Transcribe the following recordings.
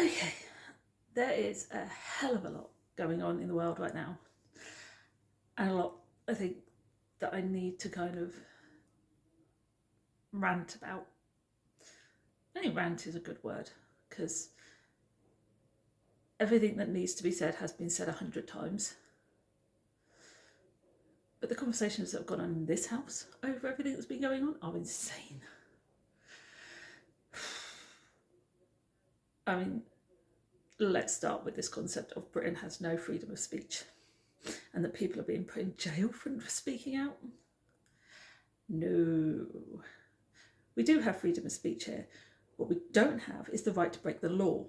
Okay, there is a hell of a lot going on in the world right now, and a lot I think that I need to kind of rant about. I think rant is a good word because everything that needs to be said has been said 100 times. But the conversations that have gone on in this house over everything that's been going on are insane. I mean, let's start with this concept of Britain has no freedom of speech and that people are being put in jail for speaking out. No. We do have freedom of speech here. What we don't have is the right to break the law.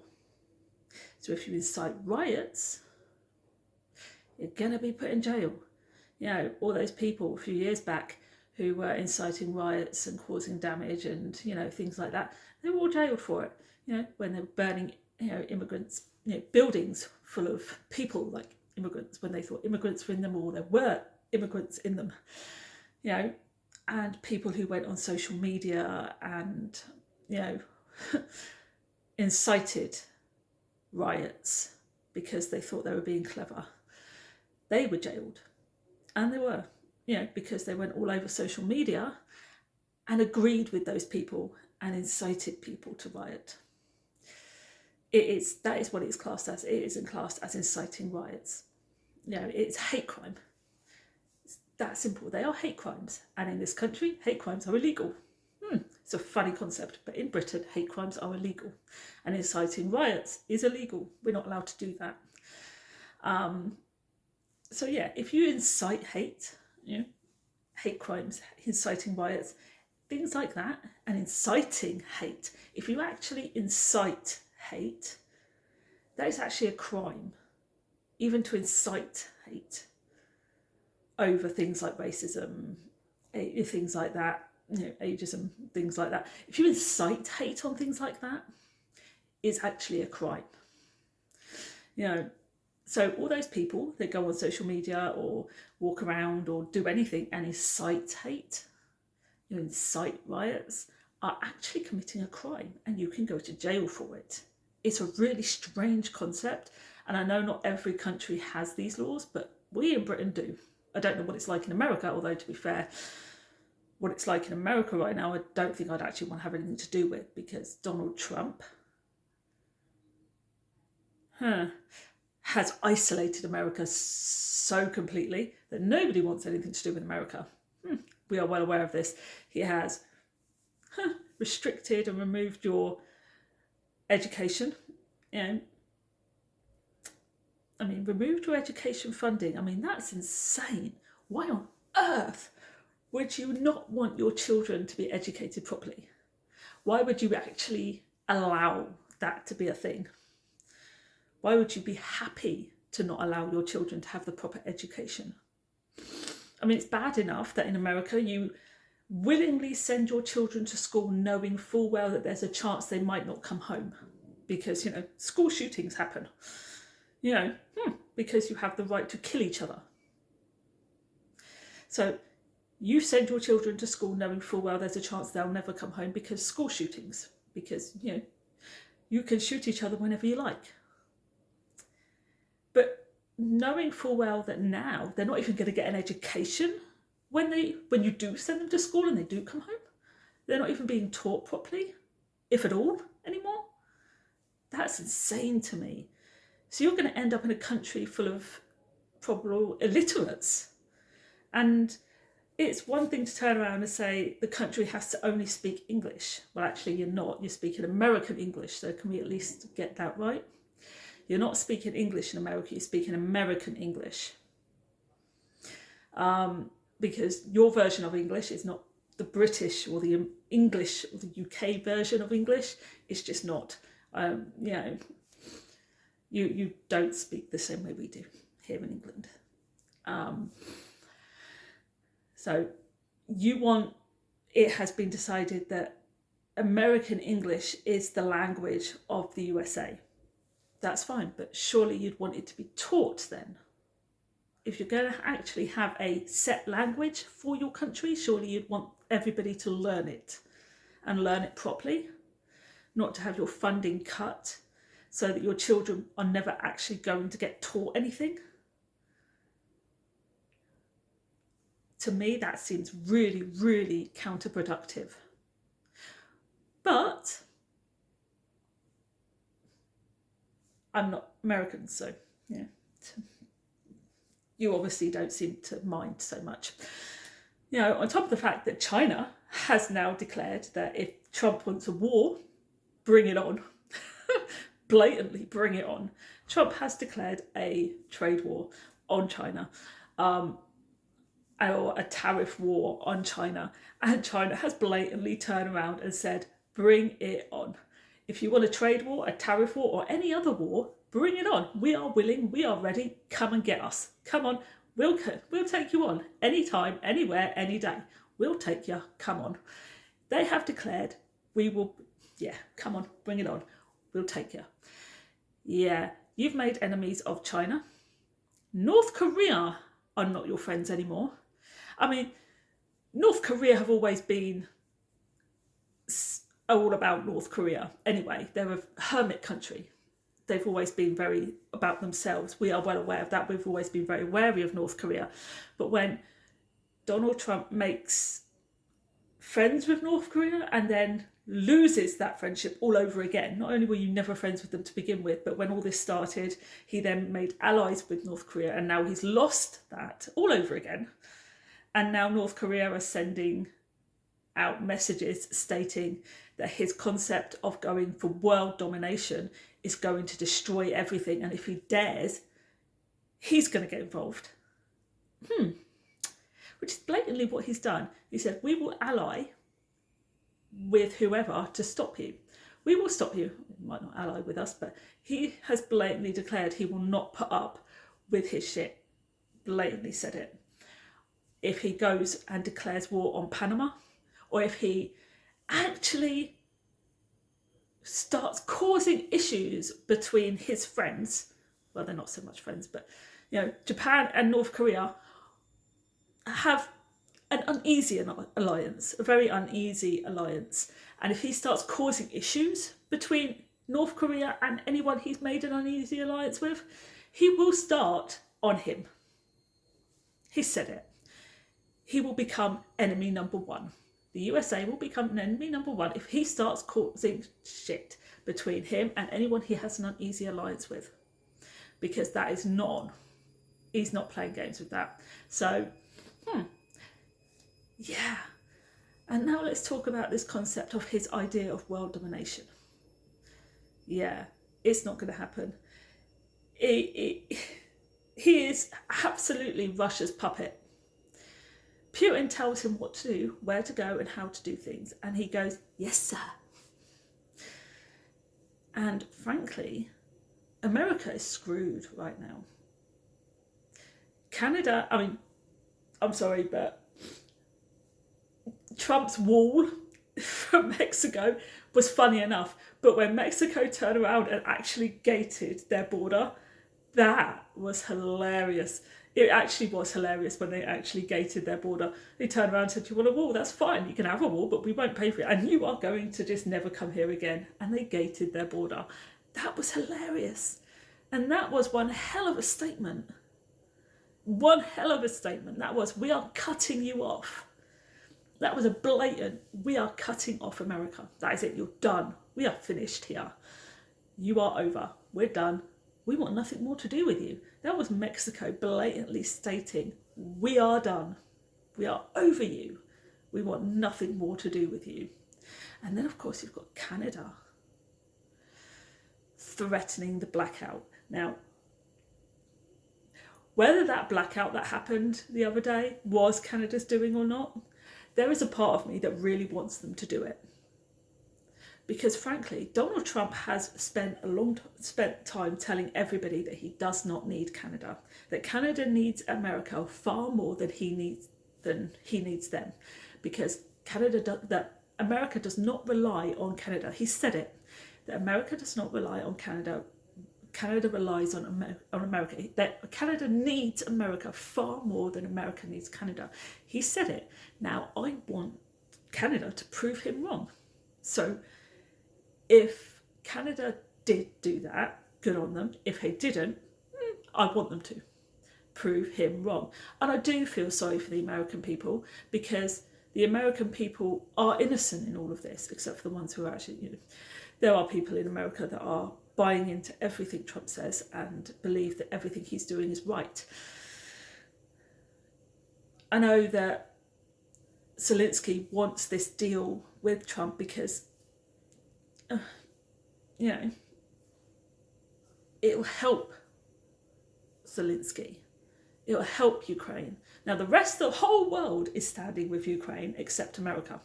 So if you incite riots, you're going to be put in jail. You know, all those people a few years back who were inciting riots and causing damage and, you know, things like that, they were all jailed for it. You know, when they were burning, you know, immigrants, you know, buildings full of people like immigrants when they thought immigrants were in them or there were immigrants in them. You know, and people who went on social media and, you know, incited riots because they thought they were being clever. They were jailed. And they were, you know, because they went all over social media and agreed with those people and incited people to riot. That is what it's classed as. It isn't classed as inciting riots. You know, it's hate crime. It's that simple. They are hate crimes. And in this country, hate crimes are illegal. It's a funny concept, but in Britain, hate crimes are illegal. And inciting riots is illegal. We're not allowed to do that. So yeah, if you incite hate, you know, hate crimes, inciting riots, things like that, and inciting hate, if you actually incite hate, that is actually a crime, even to incite hate over things like racism, things like that, you know, ageism, things like that. If you incite hate on things like that, it's actually a crime. You know, so all those people that go on social media or walk around or do anything and incite hate, you know, incite riots, are actually committing a crime and you can go to jail for it. It's a really strange concept, and I know not every country has these laws, but we in Britain do. I don't know what it's like in America, although to be fair, what it's like in America right now, I don't think I'd actually want to have anything to do with, because Donald Trump has isolated America so completely that nobody wants anything to do with America. We are well aware of this. He has restricted and removed your education. You know, I mean, removed your education funding. I mean, that's insane. Why on earth would you not want your children to be educated properly? Why would you actually allow that to be a thing? Why would you be happy to not allow your children to have the proper education? I mean, it's bad enough that in America you willingly send your children to school knowing full well that there's a chance they might not come home because, you know, school shootings happen, you know, because you have the right to kill each other. So you send your children to school knowing full well there's a chance they'll never come home because school shootings, because, you know, you can shoot each other whenever you like. But knowing full well that now they're not even going to get an education when you do send them to school and they do come home, they're not even being taught properly, if at all, anymore. That's insane to me. So you're going to end up in a country full of probable illiterates. And it's one thing to turn around and say the country has to only speak English. Well, actually, you're not. You're speaking American English, so can we at least get that right? You're not speaking English in America, you're speaking American English. Because your version of English is not the British or the English or the UK version of English. It's just not. You know, you don't speak the same way we do here in England. So it has been decided that American English is the language of the USA. That's fine, but surely you'd want it to be taught then. If you're going to actually have a set language for your country, surely you'd want everybody to learn it and learn it properly, not to have your funding cut so that your children are never actually going to get taught anything. To me, that seems really, really counterproductive. But I'm not American, so yeah. You obviously don't seem to mind so much. You know, on top of the fact that China has now declared that if Trump wants a war, bring it on. Blatantly bring it on. Trump has declared a trade war on China, or a tariff war on China, and China has blatantly turned around and said, bring it on. If you want a trade war, a tariff war, or any other war, bring it on. We are willing, we are ready, come and get us. Come on, we'll take you on anytime, anywhere, any day. We'll take you, come on. They have declared, we will, yeah, come on, bring it on. We'll take you. Yeah, you've made enemies of China. North Korea are not your friends anymore. I mean, North Korea have always been all about North Korea. Anyway, they're a hermit country. They've always been very about themselves. We are well aware of that. We've always been very wary of North Korea. But when Donald Trump makes friends with North Korea and then loses that friendship all over again, not only were you never friends with them to begin with, but when all this started, he then made allies with North Korea, and now he's lost that all over again. And now North Korea are sending out messages stating that his concept of going for world domination is going to destroy everything, and if he dares, he's going to get involved. Which is blatantly what he's done. He said, we will ally with whoever to stop you. We will stop you. He might not ally with us, but he has blatantly declared he will not put up with his shit. Blatantly said it. If he goes and declares war on Panama, or if he actually starts causing issues between his friends, well, they're not so much friends, but you know, Japan and North Korea have an uneasy alliance, a very uneasy alliance. And if he starts causing issues between North Korea and anyone he's made an uneasy alliance with, he will start on him. He said it. He will become enemy number one. The USA will become an enemy number one if he starts causing shit between him and anyone he has an uneasy alliance with. Because that is not on. He's not playing games with that. So, yeah. And now let's talk about this concept of his idea of world domination. Yeah, it's not going to happen. He is absolutely Russia's puppet. Putin tells him what to do, where to go, and how to do things. And he goes, yes, sir. And frankly, America is screwed right now. Canada, I mean, I'm sorry, but Trump's wall from Mexico was funny enough. But when Mexico turned around and actually gated their border, that was hilarious. It actually was hilarious when they actually gated their border. They turned around and said, you want a wall? That's fine. You can have a wall, but we won't pay for it. And you are going to just never come here again. And they gated their border. That was hilarious. And that was one hell of a statement. One hell of a statement. That was, we are cutting you off. That was a blatant, we are cutting off America. That is it. You're done. We are finished here. You are over. We're done. We want nothing more to do with you. That was Mexico blatantly stating, we are done. We are over you. We want nothing more to do with you. And then, of course, you've got Canada threatening the blackout. Now, whether that blackout that happened the other day was Canada's doing or not, there is a part of me that really wants them to do it. Because frankly, Donald Trump has spent time telling everybody that he does not need Canada, that Canada needs America far more than he needs them, because that America does not rely on Canada. He said it, that America does not rely on Canada. Canada relies on America. That Canada needs America far more than America needs Canada. He said it. Now I want Canada to prove him wrong. So if Canada did do that, good on them. If they didn't, I want them to prove him wrong. And I do feel sorry for the American people, because the American people are innocent in all of this, except for the ones who are actually, there are people in America that are buying into everything Trump says and believe that everything he's doing is right. I know that Zelensky wants this deal with Trump because, it will help Zelensky. It will help Ukraine. Now, the rest of the whole world is standing with Ukraine except America.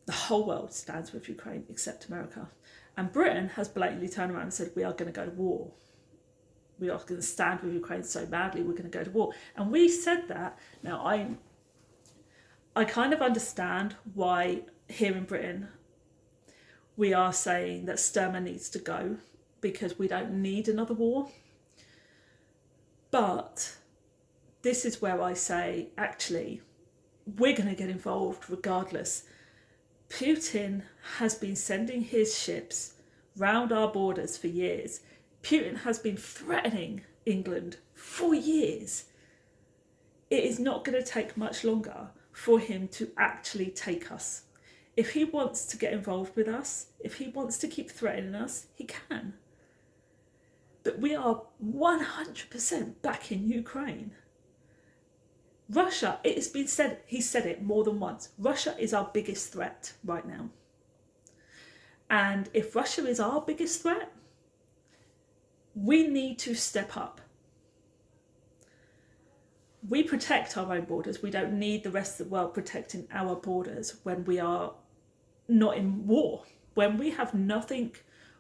The whole world stands with Ukraine except America. And Britain has blatantly turned around and said, we are going to go to war. We are going to stand with Ukraine so badly, we're going to go to war. And we said that. Now, I kind of understand why here in Britain we are saying that Starmer needs to go, because we don't need another war. But this is where I say, actually, we're going to get involved regardless. Putin has been sending his ships round our borders for years. Putin has been threatening England for years. It is not going to take much longer for him to actually take us. If he wants to get involved with us, if he wants to keep threatening us, he can. But we are 100% back in Ukraine. Russia, it has been said, he said it more than once, Russia is our biggest threat right now. And if Russia is our biggest threat, we need to step up. We protect our own borders. We don't need the rest of the world protecting our borders when we are not in war. When we have nothing,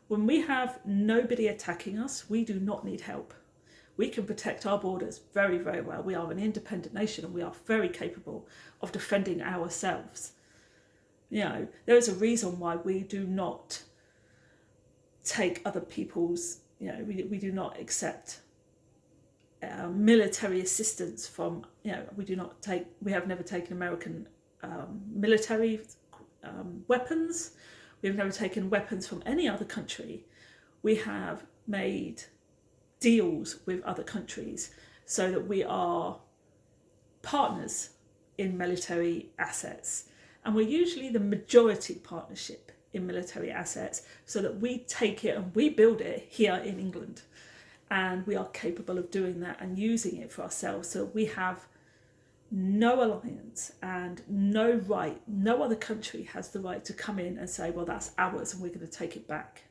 when we have nobody attacking us, we do not need help. We can protect our borders very, very well. We are an independent nation and we are very capable of defending ourselves. There is a reason why we do not take other people's, we do not accept military assistance from, we have never taken American military weapons. We've never taken weapons from any other country. We have made deals with other countries so that we are partners in military assets. And we're usually the majority partnership in military assets, so that we take it and we build it here in England. And we are capable of doing that and using it for ourselves. So we have no alliance and no other country has the right to come in and say, well, that's ours and we're going to take it back.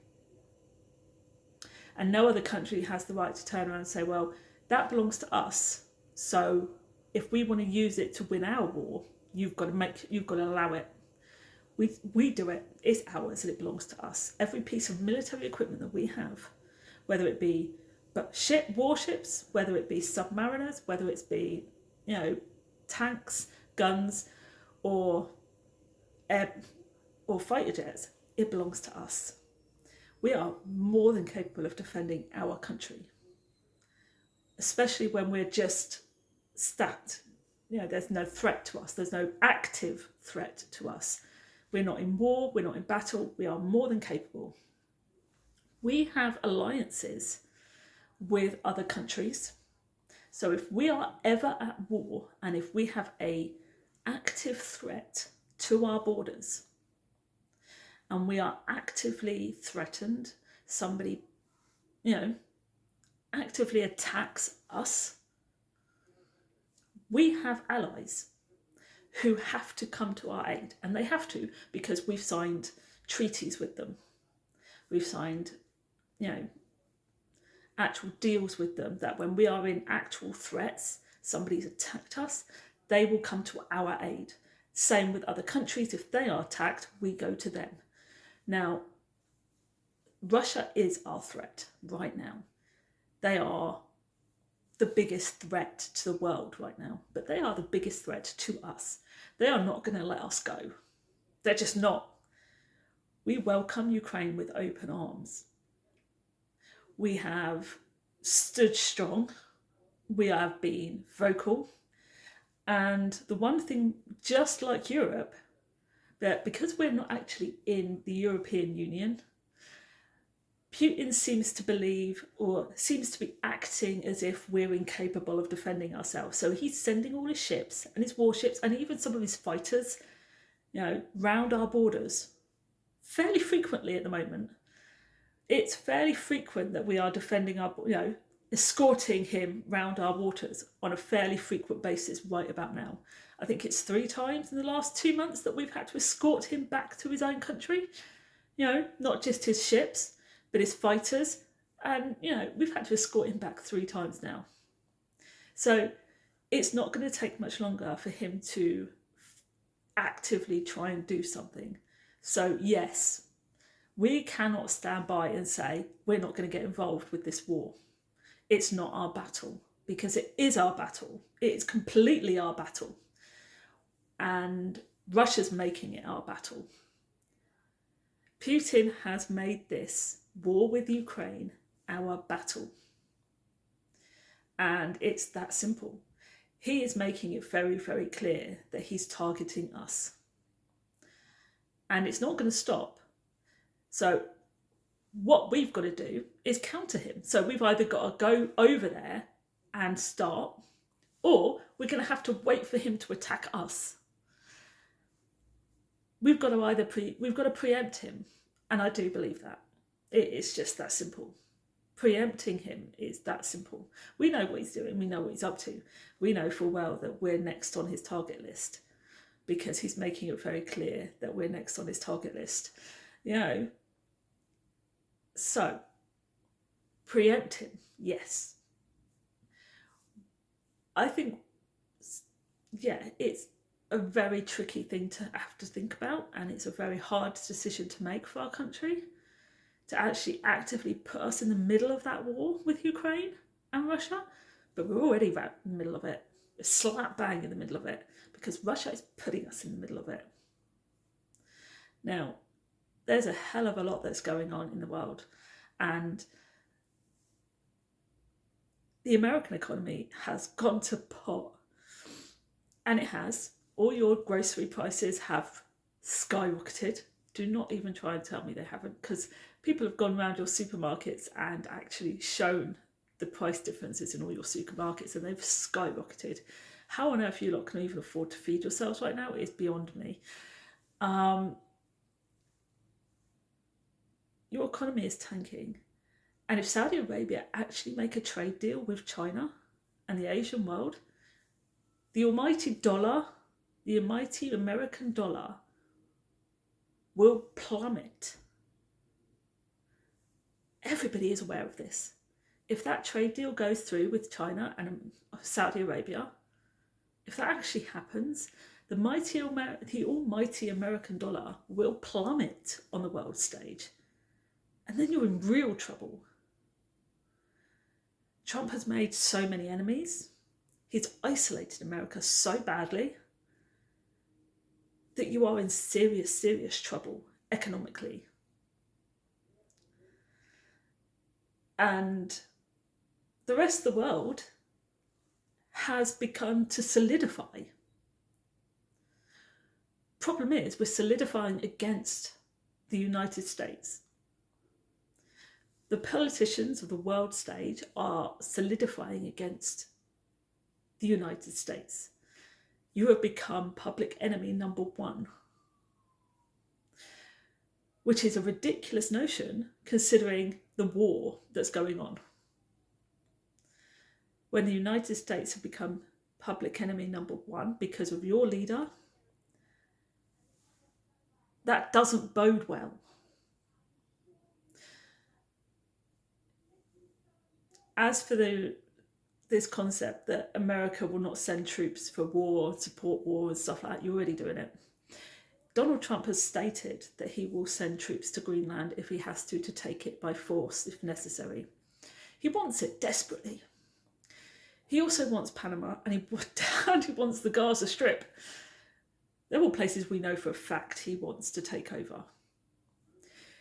And no other country has the right to turn around and say, well, that belongs to us. So if we want to use it to win our war, you've got to allow it. We do it. It's ours and it belongs to us. Every piece of military equipment that we have, whether it be warships, whether it be submariners, whether it be, tanks, guns, or fighter jets, it belongs to us. We are more than capable of defending our country, especially when we're just stacked. There's no threat to us. There's no active threat to us. We're not in war. We're not in battle. We are more than capable. We have alliances with other countries. So if we are ever at war and if we have an active threat to our borders and we are actively threatened, somebody, actively attacks us, we have allies who have to come to our aid. And they have to, because we've signed treaties with them. We've signed, actual deals with them, that when we are in actual threats, somebody's attacked us, they will come to our aid. Same with other countries. If they are attacked, we go to them. Now, Russia is our threat right now. They are the biggest threat to the world right now, but they are the biggest threat to us. They are not going to let us go. They're just not. We welcome Ukraine with open arms. We have stood strong. We have been vocal. And the one thing, just like Europe, that because we're not actually in the European Union, Putin seems to believe, or seems to be acting as if we're incapable of defending ourselves. So he's sending all his ships and his warships and even some of his fighters, round our borders fairly frequently at the moment. It's fairly frequent that we are defending our, escorting him round our waters on a fairly frequent basis right about now. I think it's 3 times in the last 2 months that we've had to escort him back to his own country. Not just his ships, but his fighters. And, we've had to escort him back 3 times now. So it's not going to take much longer for him to actively try and do something. So, yes, we cannot stand by and say we're not going to get involved with this war. It's not our battle, because it is our battle. It's completely our battle. And Russia's making it our battle. Putin has made this war with Ukraine our battle. And it's that simple. He is making it very, very clear that he's targeting us. And it's not going to stop. So what we've got to do is counter him. So we've either got to go over there and start, or we're going to have to wait for him to attack us. We've got to preempt him, and I do believe that. It's just that simple. Preempting him is that simple. We know what he's doing. We know what he's up to. We know full well that we're next on his target list, because he's making it very clear that we're next on his target list. So, preempt him, yes. I think, it's a very tricky thing to have to think about, and it's a very hard decision to make for our country, to actually actively put us in the middle of that war with Ukraine and Russia. But we're already right in the middle of it. We're slap bang in the middle of it, because Russia is putting us in the middle of it. Now, there's a hell of a lot that's going on in the world, and the American economy has gone to pot, and it has. All your grocery prices have skyrocketed. Do not even try and tell me they haven't, because people have gone around your supermarkets and actually shown the price differences in all your supermarkets, and they've skyrocketed. How on earth you lot can even afford to feed yourselves right now is beyond me. Your economy is tanking. And if Saudi Arabia actually make a trade deal with China and the Asian world, the almighty dollar, the almighty American dollar, will plummet. Everybody is aware of this. If that trade deal goes through with China and Saudi Arabia, if that actually happens, the almighty American dollar will plummet on the world stage. And then you're in real trouble. Trump has made so many enemies. He's isolated America so badly that you are in serious, serious trouble economically. And the rest of the world has begun to solidify. Problem is, we're solidifying against the United States. The politicians of the world stage are solidifying against the United States. You have become public enemy number 1, which is a ridiculous notion considering the war that's going on. When the United States have become public enemy number 1 because of your leader, that doesn't bode well. As for this concept that America will not send troops for war, support war and stuff like that, you're already doing it. Donald Trump has stated that he will send troops to Greenland if he has to take it by force if necessary. He wants it desperately. He also wants Panama, and he wants the Gaza Strip. They're all places we know for a fact he wants to take over.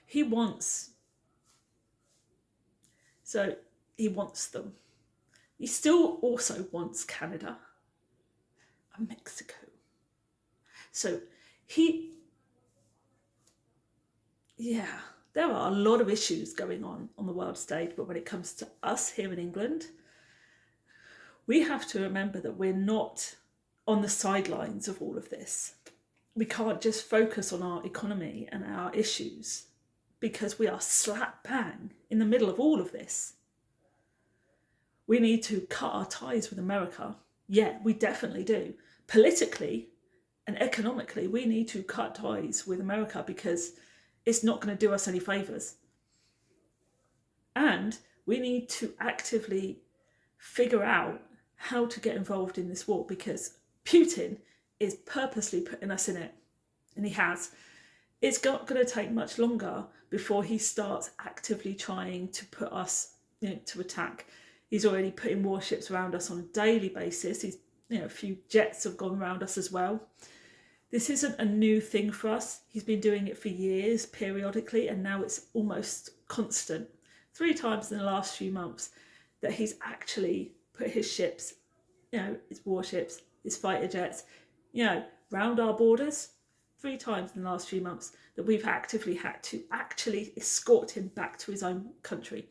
He wants them. He still also wants Canada and Mexico. So There are a lot of issues going on the world stage, but when it comes to us here in England, we have to remember that we're not on the sidelines of all of this. We can't just focus on our economy and our issues because we are slap bang in the middle of all of this. We need to cut our ties with America. Yeah, we definitely do. Politically and economically, we need to cut ties with America because it's not going to do us any favours. And we need to actively figure out how to get involved in this war because Putin is purposely putting us in it, and he has. It's not going to take much longer before he starts actively trying to put us, to attack. He's already putting warships around us on a daily basis. A few jets have gone around us as well. This isn't a new thing for us. He's been doing it for years, periodically, and now it's almost constant. 3 times in the last few months that he's actually put his ships, his warships, his fighter jets, round our borders. 3 times in the last few months that we've actively had to actually escort him back to his own country.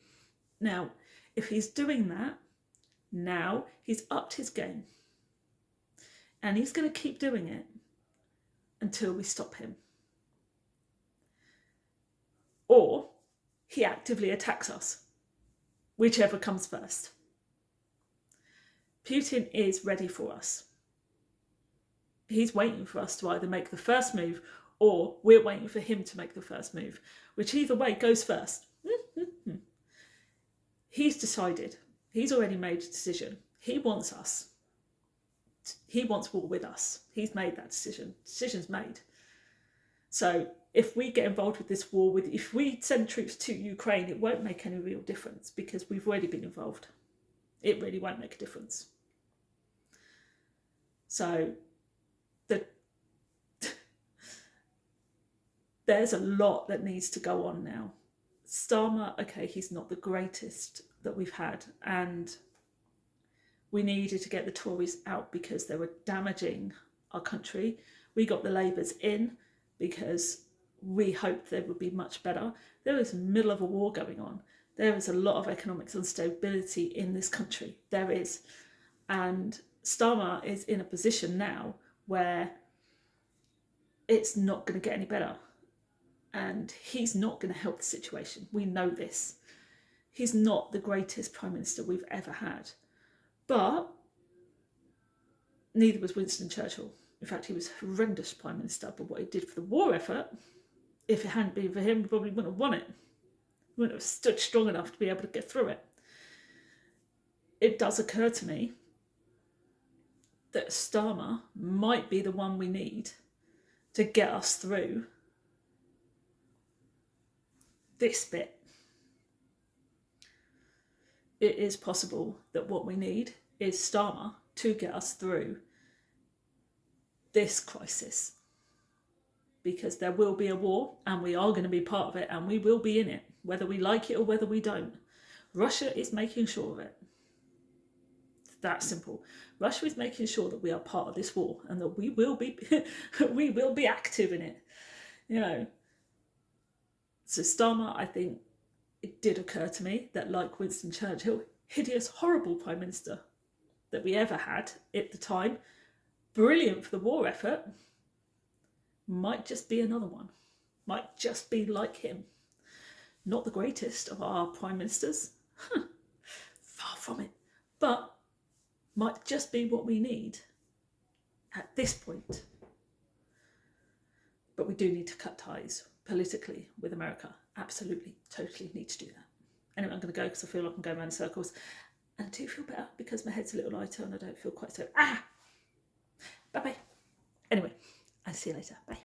Now, if he's doing that, now he's upped his game. And he's going to keep doing it until we stop him. Or he actively attacks us, whichever comes first. Putin is ready for us. He's waiting for us to either make the first move or we're waiting for him to make the first move, which either way goes first. He's decided. He's already made a decision. He wants us. He wants war with us. He's made that decision. Decision's made. So if we get involved with this war, if we send troops to Ukraine, it won't make any real difference because we've already been involved. It really won't make a difference. So there's a lot that needs to go on now. Starmer, okay, he's not the greatest that we've had, and we needed to get the Tories out because they were damaging our country. We got the Labours in because we hoped they would be much better. There is the middle of a war going on. There is a lot of economic instability in this country. There is. And Starmer is in a position now where it's not going to get any better. And he's not going to help the situation. We know this. He's not the greatest Prime Minister we've ever had. But neither was Winston Churchill. In fact, he was a horrendous Prime Minister, but what he did for the war effort, if it hadn't been for him, we probably wouldn't have won it. We wouldn't have stood strong enough to be able to get through it. It does occur to me that Starmer might be the one we need to get us through this bit. It is possible that what we need is Starmer to get us through this crisis, because there will be a war and we are going to be part of it and we will be in it, whether we like it or whether we don't. Russia is making sure of it. It's that simple. Russia is making sure that we are part of this war and that we will be we will be active in it. So Starmer, I think it did occur to me that, like Winston Churchill, hideous, horrible Prime Minister that we ever had at the time, brilliant for the war effort, might just be another one. Might just be like him. Not the greatest of our Prime Ministers. Far from it. But might just be what we need at this point. But we do need to cut ties politically with America. Absolutely, totally need to do that. Anyway, I'm going to go because I feel like I'm going around in circles. And I do feel better because my head's a little lighter and I don't feel quite so... Bye-bye. Anyway, I'll see you later. Bye.